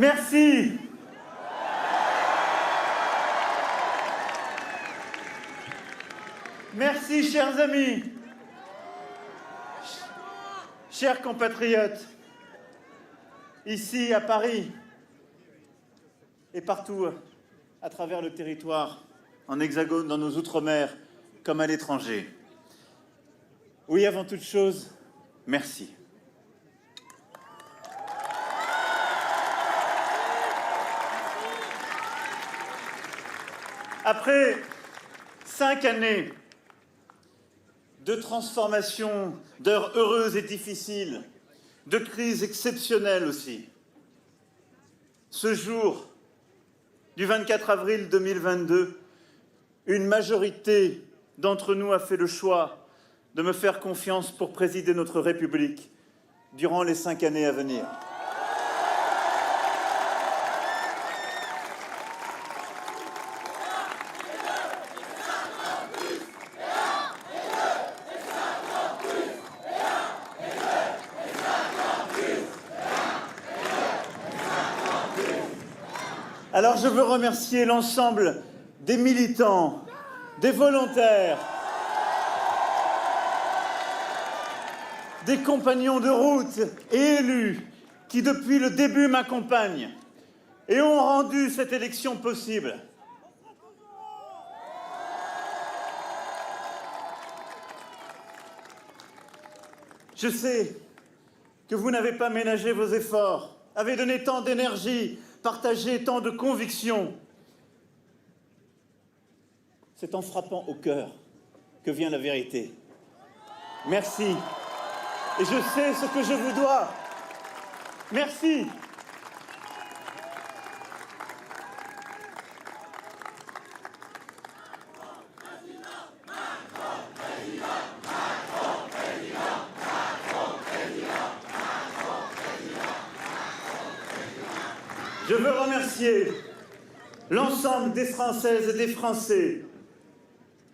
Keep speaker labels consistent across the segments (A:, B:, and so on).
A: Merci. Merci, chers amis, chers compatriotes, ici à Paris et partout à travers le territoire, en Hexagone, dans nos outre-mer, comme à l'étranger. Oui, avant toute chose, merci. Après 5 années de transformation, d'heures heureuses et difficiles, de crises exceptionnelles aussi, ce jour du 24 avril 2022, une majorité d'entre nous a fait le choix de me faire confiance pour présider notre République durant les 5 années à venir. Alors je veux remercier l'ensemble des militants, des volontaires, des compagnons de route et élus qui depuis le début m'accompagnent et ont rendu cette élection possible. Je sais que vous n'avez pas ménagé vos efforts, avez donné tant d'énergie, partagé tant de convictions. C'est en frappant au cœur que vient la vérité. Merci. Et je sais ce que je vous dois. Merci. Je veux remercier l'ensemble des Françaises et des Français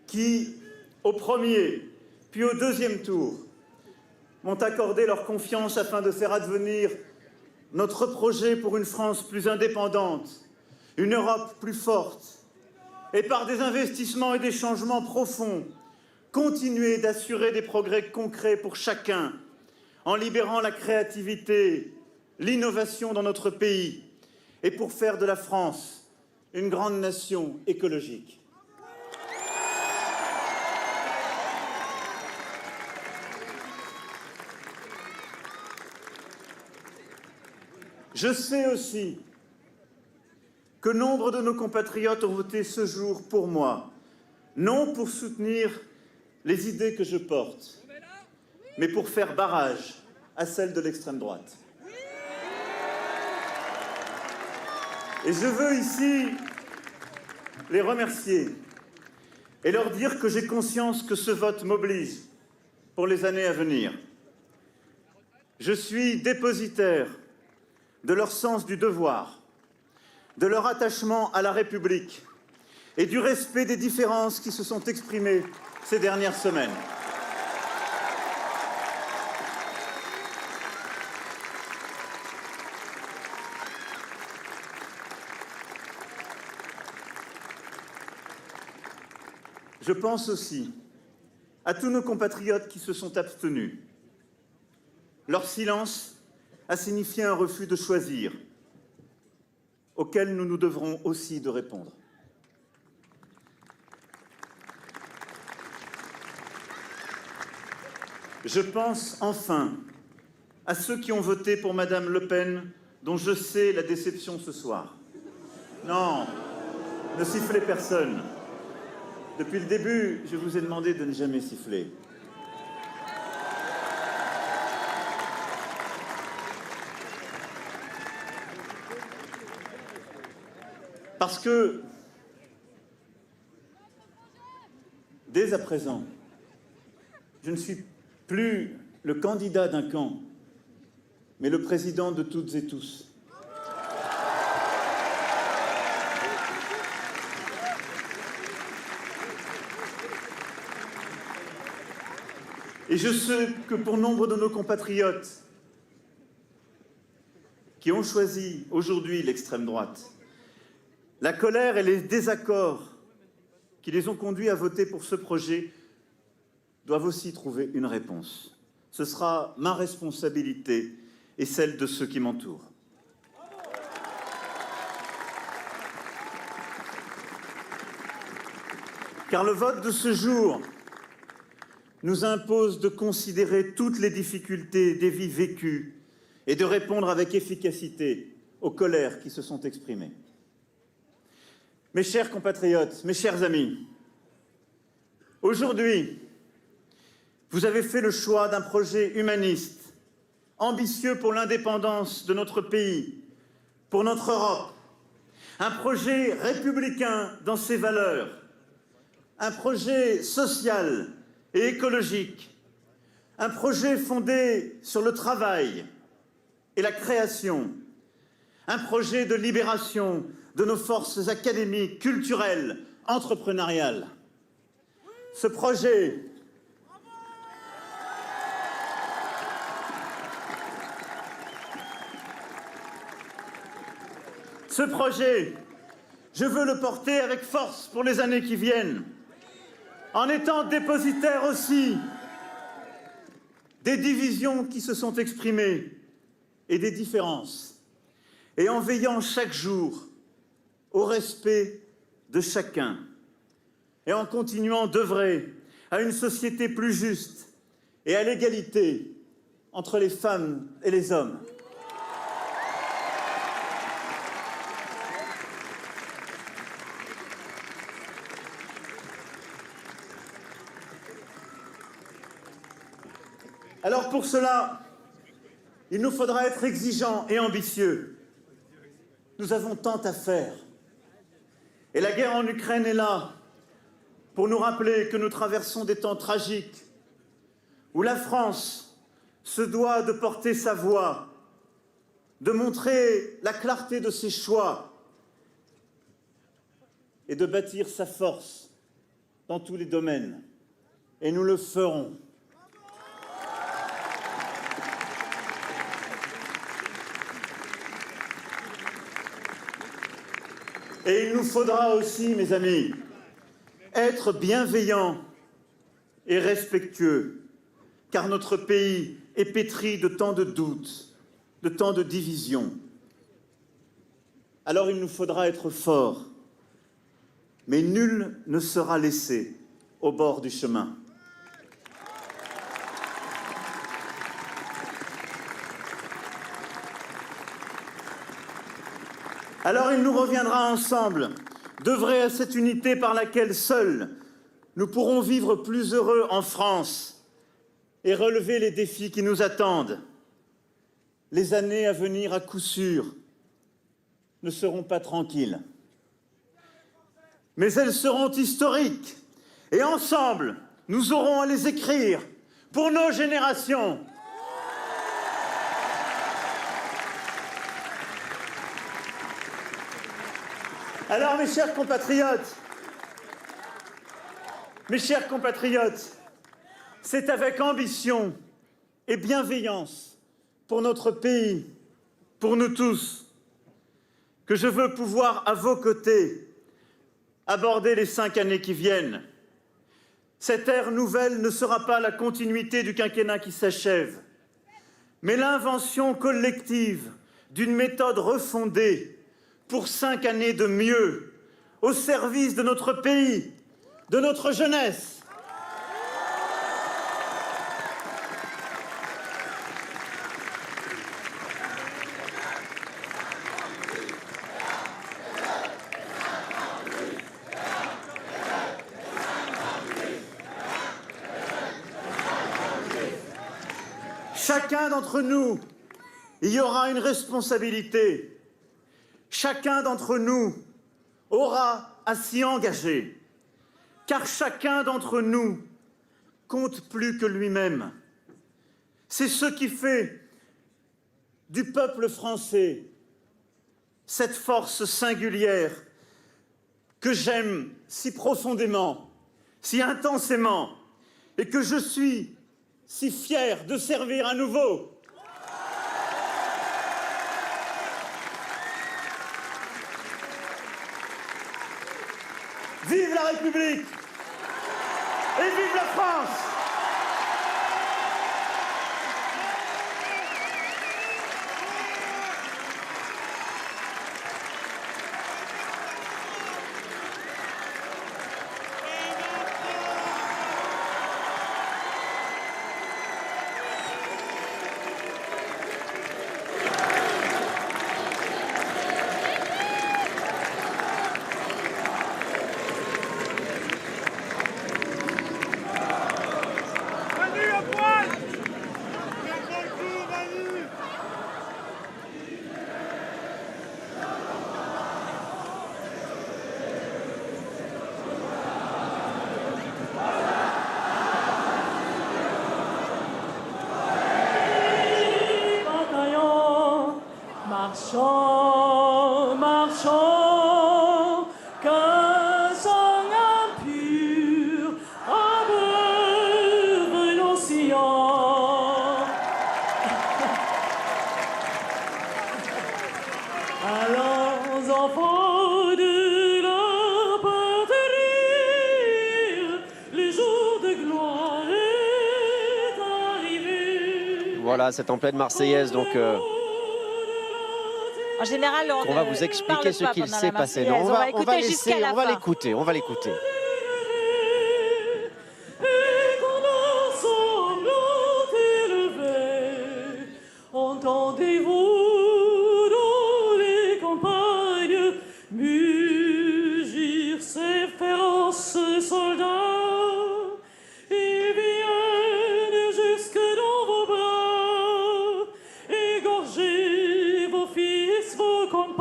A: qui, au premier, puis au deuxième tour, m'ont accordé leur confiance afin de faire advenir notre projet pour une France plus indépendante, une Europe plus forte, et par des investissements et des changements profonds, continuer d'assurer des progrès concrets pour chacun, en libérant la créativité, l'innovation dans notre pays, et pour faire de la France une grande nation écologique. Je sais aussi que nombre de nos compatriotes ont voté ce jour pour moi, non pour soutenir les idées que je porte, mais pour faire barrage à celles de l'extrême droite. Et je veux ici les remercier et leur dire que j'ai conscience que ce vote m'oblige pour les années à venir. Je suis dépositaire de leur sens du devoir, de leur attachement à la République et du respect des différences qui se sont exprimées ces dernières semaines. Je pense aussi à tous nos compatriotes qui se sont abstenus. Leur silence a signifié un refus de choisir, auquel nous nous devrons aussi de répondre. Je pense enfin à ceux qui ont voté pour Madame Le Pen, dont je sais la déception ce soir. Non, ne sifflez personne. Depuis le début, je vous ai demandé de ne jamais siffler. Parce que, dès à présent, je ne suis plus le candidat d'un camp, mais le président de toutes et tous. Et je sais que pour nombre de nos compatriotes qui ont choisi aujourd'hui l'extrême droite, la colère et les désaccords qui les ont conduits à voter pour ce projet doivent aussi trouver une réponse. Ce sera ma responsabilité et celle de ceux qui m'entourent. Car le vote de ce jour nous impose de considérer toutes les difficultés des vies vécues et de répondre avec efficacité aux colères qui se sont exprimées. Mes chers compatriotes, mes chers amis, aujourd'hui, vous avez fait le choix d'un projet humaniste, ambitieux pour l'indépendance de notre pays, pour notre Europe, un projet républicain dans ses valeurs, un projet social et écologique, un projet fondé sur le travail et la création, un projet de libération de nos forces académiques, culturelles, entrepreneuriales. Ce projet je veux le porter avec force pour les années qui viennent, en étant dépositaire aussi des divisions qui se sont exprimées et des différences, et en veillant chaque jour au respect de chacun, et en continuant d'œuvrer à une société plus juste et à l'égalité entre les femmes et les hommes. Alors pour cela, il nous faudra être exigeants et ambitieux. Nous avons tant à faire. Et la guerre en Ukraine est là pour nous rappeler que nous traversons des temps tragiques où la France se doit de porter sa voix, de montrer la clarté de ses choix et de bâtir sa force dans tous les domaines. Et nous le ferons. Et il nous faudra aussi, mes amis, être bienveillants et respectueux, car notre pays est pétri de tant de doutes, de tant de divisions. Alors il nous faudra être forts, mais nul ne sera laissé au bord du chemin. Alors il nous reviendra ensemble d'œuvrer à cette unité par laquelle seuls nous pourrons vivre plus heureux en France et relever les défis qui nous attendent. Les années à venir, à coup sûr, ne seront pas tranquilles. Mais elles seront historiques et ensemble, nous aurons à les écrire pour nos générations. Alors, mes chers compatriotes, c'est avec ambition et bienveillance pour notre pays, pour nous tous, que je veux pouvoir, à vos côtés, aborder les 5 années qui viennent. Cette ère nouvelle ne sera pas la continuité du quinquennat qui s'achève, mais l'invention collective d'une méthode refondée pour 5 années de mieux, au service de notre pays, de notre jeunesse. Chacun d'entre nous, il y aura une responsabilité. Chacun d'entre nous aura à s'y engager, car chacun d'entre nous compte plus que lui-même. C'est ce qui fait du peuple français cette force singulière que j'aime si profondément, si intensément, et que je suis si fier de servir à nouveau. Vive la République et vive la France!
B: Marchons, marchons, qu'un sang impur abreuve nos sillons. Allons, enfants de la patrie, le jour de gloire est arrivé.
C: Voilà, c'est en pleine Marseillaise, donc
D: En général,
C: on va vous expliquer ce qu'il s'est passé. Non, on va l'écouter, on va l'écouter.
B: Entendez-vous dans les campagnes mugir ces féroces soldats? Ils viennent jusque dans vos bras, égorger vos fils, vos compagnes.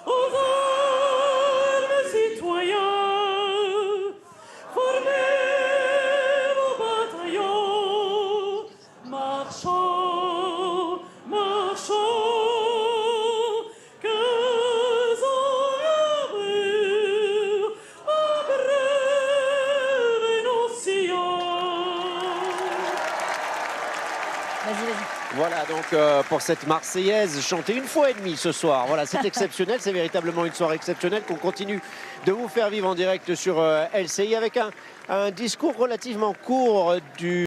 B: Aux armes, citoyens, formez vos bataillons. Marchons, marchons, que abreuve nos sillons.
D: Vas-y.
C: Voilà donc pour cette Marseillaise chantée une fois et demie ce soir. Voilà, c'est exceptionnel, c'est véritablement une soirée exceptionnelle qu'on continue de vous faire vivre en direct sur LCI avec un discours relativement court du